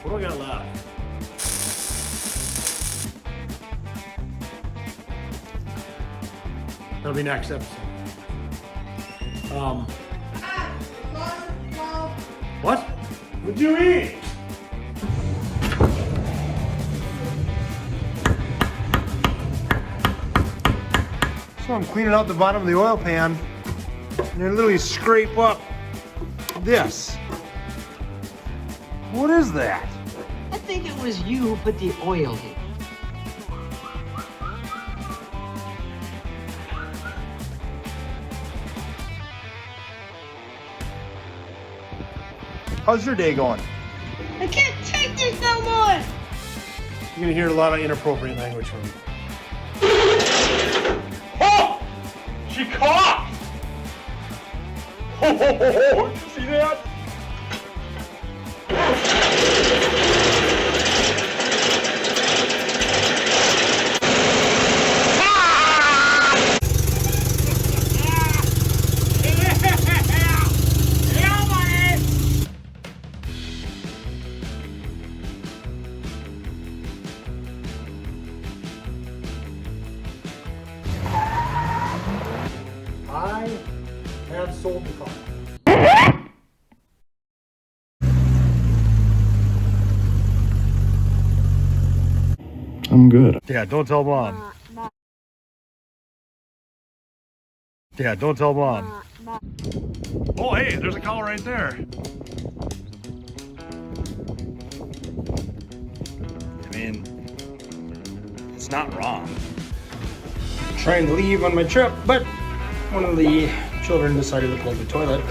What do I got left? That'll be next episode. What? What'd you eat? So I'm cleaning out the bottom of the oil pan, and I literally scrape up this. What is that? I think it was you who put the oil in. How's your day going? I can't take this no more! You're gonna hear a lot of inappropriate language from me. Oh! She coughed! Oh, did you see that? I have sold the car. I'm good. Yeah, don't tell mom. Yeah, don't tell mom. Oh, hey, there's a cow right there. I mean, it's not wrong. Trying to leave on my trip, but one of the children decided to plug the toilet.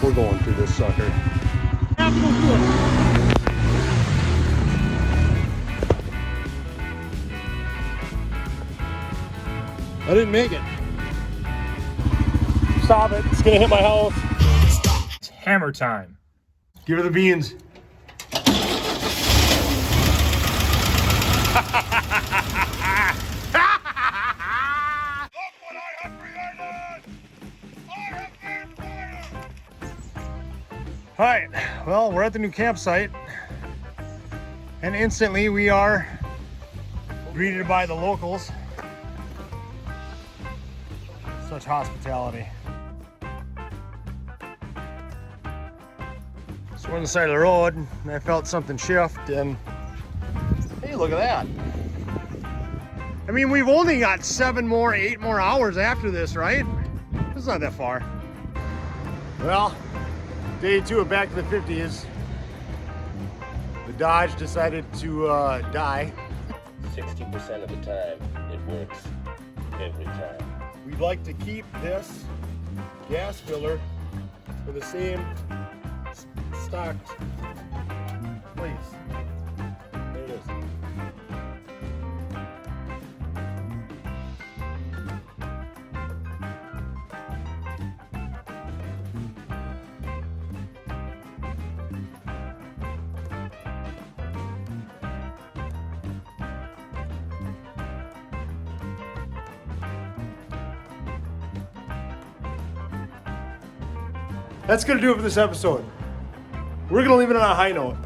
We're going through this sucker. I didn't make it. Stop it. It's gonna hit my house. It's hammer time. Give her the beans. Alright, well, we're at the new campsite, and instantly we are greeted by the locals. Such hospitality. So we're on the side of the road, and I felt something shift, and hey, look at that. I mean, we've only got 8 more hours after this, right? It's not that far. Well, day 2 of Back to the 50s. The Dodge decided to die. 60% of the time, it works every time. We'd like to keep this gas filler for the same stocked place. There it is. That's gonna do it for this episode. We're gonna leave it on a high note.